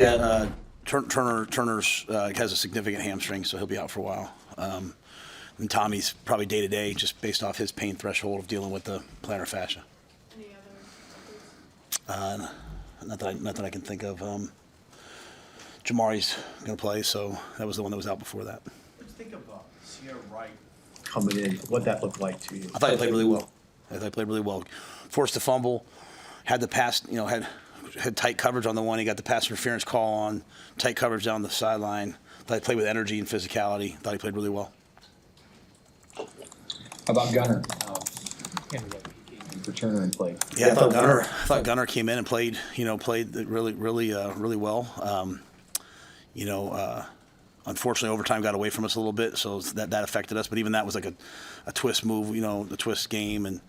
Yeah, Turner's has a significant hamstring, so he'll be out for a while. And Tommy's probably day to day, just based off his pain threshold of dealing with the plantar fascia. Any other Not that I can think of. Jamari's going to play, so that was the one that was out before that. What do you think of Sierra Wright coming in? What'd that look like to you? I thought he played really well. Forced a fumble, had the pass, had tight coverage on the one. He got the pass interference call on, tight coverage down the sideline. Thought he played with energy and physicality. Thought he played really well. How about Gunner? For Turner and played. Yeah, I thought Gunner came in and played really well. Unfortunately, overtime got away from us a little bit, so that affected us. But even that was like a twist move, the twist game, and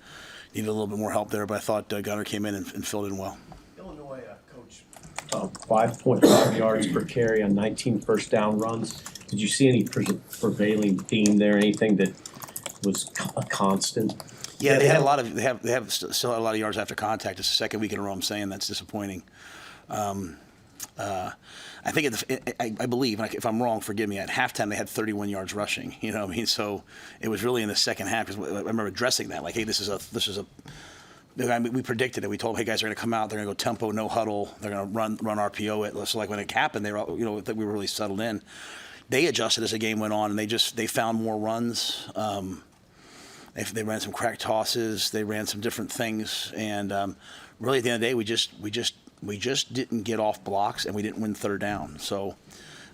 needed a little bit more help there. But I thought Gunner came in and filled in well. Illinois coach, 5.5 yards per carry on 19 first down runs. Did you see any prevailing theme there? Anything that was a constant? Yeah, they have still had a lot of yards after contact. It's the second week in a row I'm saying that's disappointing. I think I believe, and if I'm wrong, forgive me. At halftime, they had 31 yards rushing. You know what I mean? So it was really in the second half. Because I remember addressing that, like, hey, this is a. We predicted it. We told them, hey guys, they're going to come out. They're going to go tempo, no huddle. They're going to run RPO it. So like when it happened, they were, that we were really settled in. They adjusted as the game went on, and they found more runs. They ran some crack tosses. They ran some different things, and really at the end of the day, we just didn't get off blocks, and we didn't win third down. So,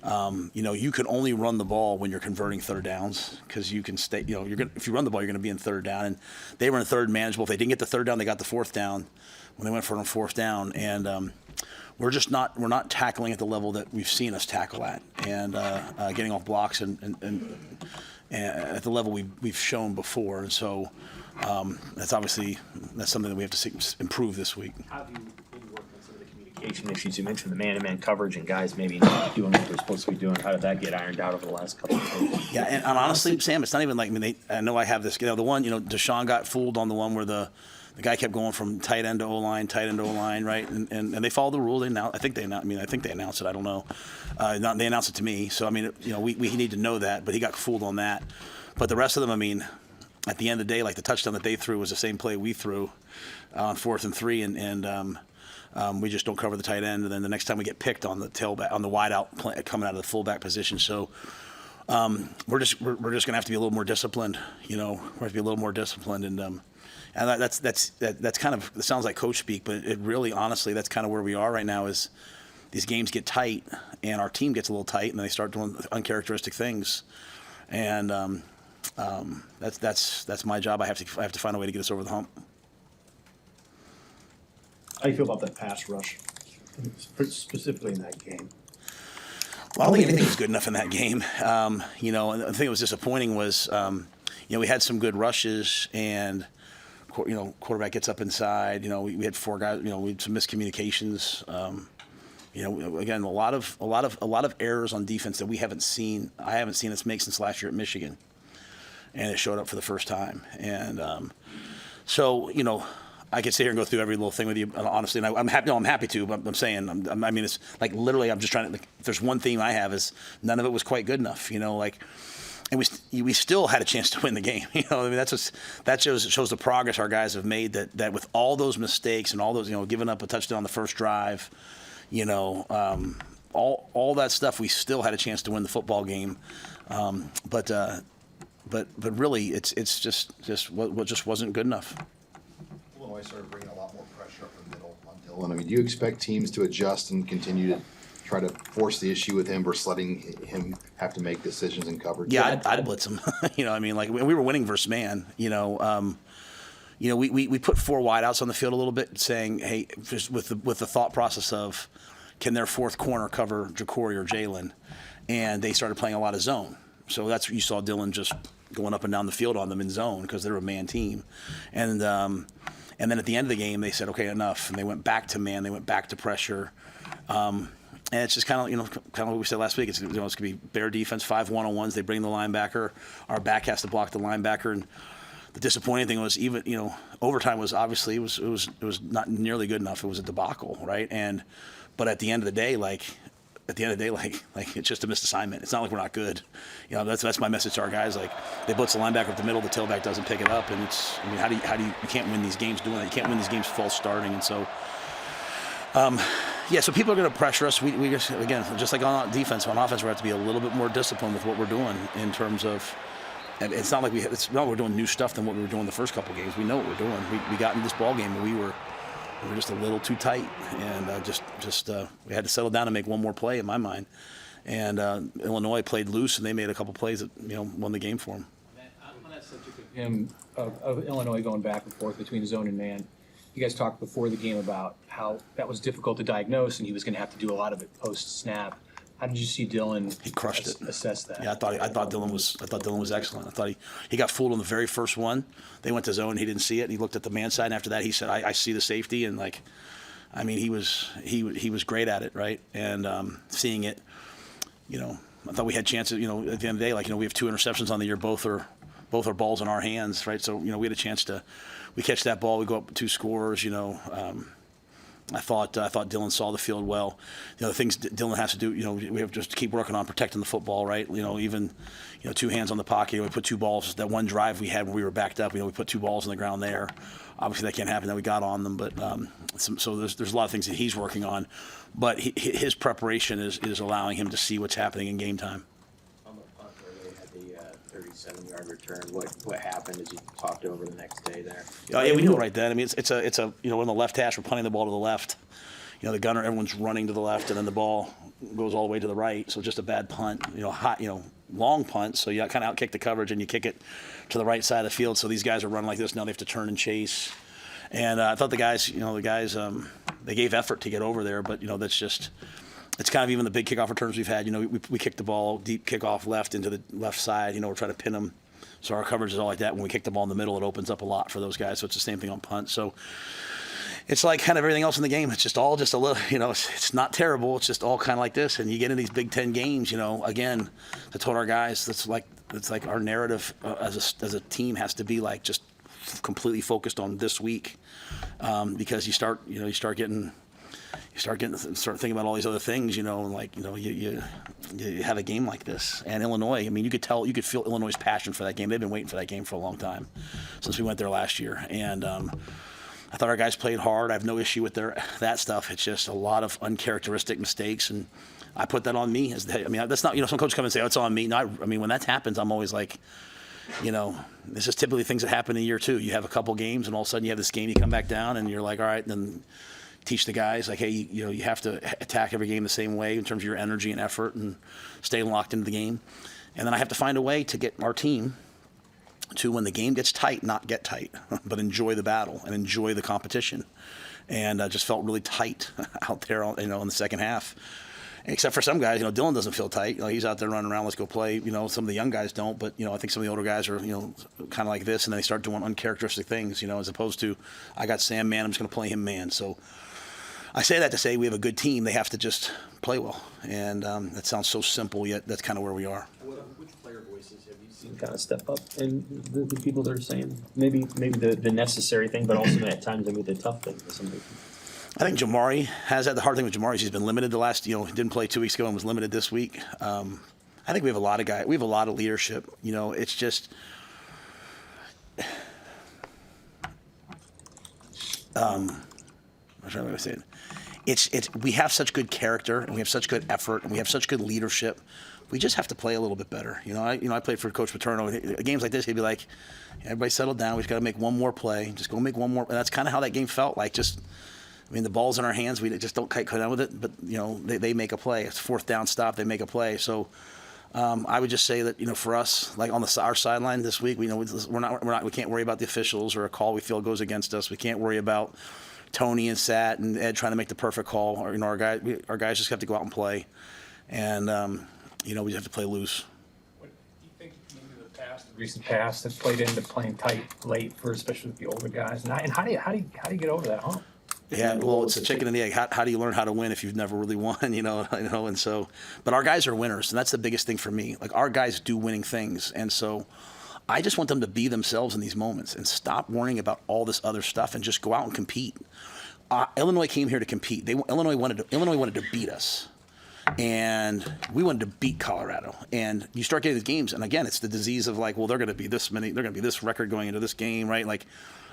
you can only run the ball when you're converting third downs because you can stay. If you run the ball, you're going to be in third down. And they were in third manageable. If they didn't get the third down, they got the fourth down when they went for it on fourth down. And we're not tackling at the level that we've seen us tackle at, and getting off blocks and at the level we've shown before. And so that's something that we have to improve this week. How have you been working on some of the communication issues? You mentioned the man-to-man coverage and guys maybe not doing what they're supposed to be doing. How did that get ironed out over the last couple of days? Yeah, and honestly, Sam, it's not even like, I know I have this. The one, Deshaun got fooled on the one where the guy kept going from tight end to O-line, right? And they followed the rule. I think they announced it. I don't know. They announced it to me. So, we need to know that. But he got fooled on that. But the rest of them, at the end of the day, like the touchdown that they threw was the same play we threw on 4th and 3. And we just don't cover the tight end. And then the next time we get picked on the tailback, on the wide out coming out of the fullback position. So we're just going to have to be a little more disciplined. We're going to have to be a little more disciplined. And that's kind of, it sounds like coach speak, but it really, honestly, that's kind of where we are right now. Is these games get tight, and our team gets a little tight, and they start doing uncharacteristic things, and that's my job. I have to find a way to get us over the hump. How do you feel about that pass rush, specifically in that game? Well, I don't think anything was good enough in that game. The thing that was disappointing was, we had some good rushes, and quarterback gets up inside. We had 4 guys. We had some miscommunications. Again, a lot of errors on defense that we haven't seen. I haven't seen us make since last year at Michigan, and it showed up for the first time. And so I could sit here and go through every little thing with you, honestly. And I'm happy. No, I'm happy to. But I'm saying, it's like literally, I'm just trying to. If there's one theme I have is none of it was quite good enough. And we still had a chance to win the game. That shows the progress our guys have made. That with all those mistakes and all those, giving up a touchdown on the first drive, all that stuff, we still had a chance to win the football game. But really, it's just what just wasn't good enough. Illinois started bringing a lot more pressure up the middle on Dylan. Do you expect teams to adjust and continue to try to force the issue with him versus letting him have to make decisions in coverage? Yeah, I'd blitz him. We were winning versus man. We put 4 wideouts on the field a little bit, saying, hey, just with the thought process of, can their 4th corner cover Jacory or Jalen? And they started playing a lot of zone. So that's what you saw Dylan just going up and down the field on them in zone because they're a man team. And then at the end of the game, they said, okay, enough. And they went back to man. They went back to pressure. And it's just kind of what we said last week. It's going to be bare defense, 5 1-on-1s. They bring the linebacker. Our back has to block the linebacker. And the disappointing thing was overtime was obviously it was not nearly good enough. It was a debacle, right? But at the end of the day, like it's just a missed assignment. It's not like we're not good. You know, that's my message to our guys. Like, they blitz the linebacker up the middle, the tailback doesn't pick it up, and it's, I mean, how do you can't win these games doing that. You can't win these games false starting, and so. Yeah, so people are going to pressure us. We just, again, just like on defense, on offense, we have to be a little bit more disciplined with what we're doing in terms of. And it's not like we're doing new stuff than what we were doing the first couple of games. We know what we're doing. We got in this ball game and we were just a little too tight, and we had to settle down and make one more play in my mind. And Illinois played loose, and they made a couple plays that won the game for them. On that subject of him, of Illinois going back and forth between zone and man, you guys talked before the game about how that was difficult to diagnose, and he was going to have to do a lot of it post snap. How did you see Dylan? He crushed it. Assess that. Yeah, I thought Dylan was excellent. I thought he got fooled on the very first one. They went to zone, he didn't see it. And he looked at the man side, and after that, he said, "I see the safety." And like, I mean, he was great at it, right? And seeing it, I thought we had chances. At the end of the day, like, we have 2 interceptions on the year. Both are balls in our hands, right? So we had a chance to. We catch that ball, we go up 2 scores. I thought Dylan saw the field well. The things Dylan has to do, we have to just keep working on protecting the football, right? Even 2 hands on the pocket. We put 2 balls. That one drive we had when we were backed up, we put 2 balls on the ground there. Obviously that can't happen. Then we got on them, but so there's a lot of things that he's working on. But his preparation is allowing him to see what's happening in game time. On the punt where they had the 37-yard return, what happened as you talked over the next day there? Yeah, we knew it right then. I mean, it's a we're in the left hash. We're punting the ball to the left. The gunner, everyone's running to the left, and then the ball goes all the way to the right. So just a bad punt. Hot, long punt. So you kind of outkick the coverage and you kick it to the right side of the field. So these guys are running like this now. They have to turn and chase. And I thought the guys, they gave effort to get over there, but that's just. It's kind of even the big kickoff returns we've had. We kicked the ball deep kickoff left into the left side. We're trying to pin them. So our coverage is all like that. When we kick the ball in the middle, it opens up a lot for those guys. So it's the same thing on punt. So it's like kind of everything else in the game. It's just all just a little, it's not terrible. It's just all kind of like this. And you get in these Big Ten games, again, I told our guys, that's like our narrative as a team has to be like just completely focused on this week, because you start thinking about all these other things, you have a game like this. And Illinois, I mean, you could feel Illinois' passion for that game. They've been waiting for that game for a long time, since we went there last year. And I thought our guys played hard. I have no issue with that stuff. It's just a lot of uncharacteristic mistakes, and I put that on me. That's not, some coaches come and say, "Oh, it's on me." No, when that happens, I'm always like, this is typically things that happen in a year too. You have a couple games, and all of a sudden you have this game, you come back down, and you're like, all right, then teach the guys, like, hey, you have to attack every game the same way in terms of your energy and effort and stay locked into the game. And then I have to find a way to get our team to, when the game gets tight, not get tight, but enjoy the battle and enjoy the competition. And just felt really tight out there, in the second half. Except for some guys, Dylan doesn't feel tight. He's out there running around, let's go play. Some of the young guys don't, but I think some of the older guys are, kind of like this, and then they start doing uncharacteristic things, as opposed to, I got Sam man, I'm just going to play him man. So I say that to say we have a good team. They have to just play well, and that sounds so simple, yet that's kind of where we are. Which player voices have you seen Kind of step up, and the people that are saying maybe the necessary thing, but also at times maybe the tough thing for somebody. I think Jamari has that. The hard thing with Jamari is he's been limited the last, he didn't play 2 weeks ago and was limited this week. I think we have a lot of guys. We have a lot of leadership. It's just. I'm trying to say it. We have such good character, and we have such good effort, and we have such good leadership. We just have to play a little bit better. I played for Coach Paterno. Games like this, he'd be like, "Everybody settle down. We just got to make one more play. Just go make one more." And that's kind of how that game felt. Like the ball's in our hands. We just don't quite cut down with it. But they make a play. It's 4th down stop. They make a play. So I would just say that for us, like on our sideline this week, we can't worry about the officials or a call we feel goes against us. We can't worry about Tony and Sat and Ed trying to make the perfect call. Or our guys just have to go out and play, and we just have to play loose. What do you think maybe the recent past has played into playing tight late for especially the older guys? And how do you get over that hump? Yeah, well, it's a chicken and the egg. How do you learn how to win if you've never really won? And so, but our guys are winners, and that's the biggest thing for me. Like, our guys do winning things, and so I just want them to be themselves in these moments and stop worrying about all this other stuff and just go out and compete. Illinois came here to compete. Illinois wanted to beat us, and we wanted to beat Colorado. And you start getting these games, and again, it's the disease of like, well, they're going to be this many, they're going to be this record going into this game, right? Like,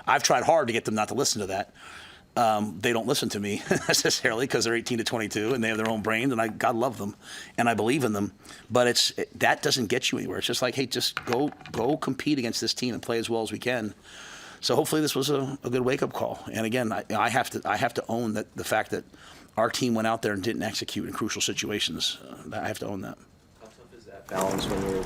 I've tried hard to get them not to listen to that. They don't listen to me necessarily because they're 18 to 22 and they have their own brains, and God love them, and I believe in them. But that doesn't get you anywhere. It's just like, hey, just go compete against this team and play as well as we can. So hopefully this was a good wake-up call. And again, I have to own the fact that our team went out there and didn't execute in crucial situations. I have to own that. How tough is that balance when you're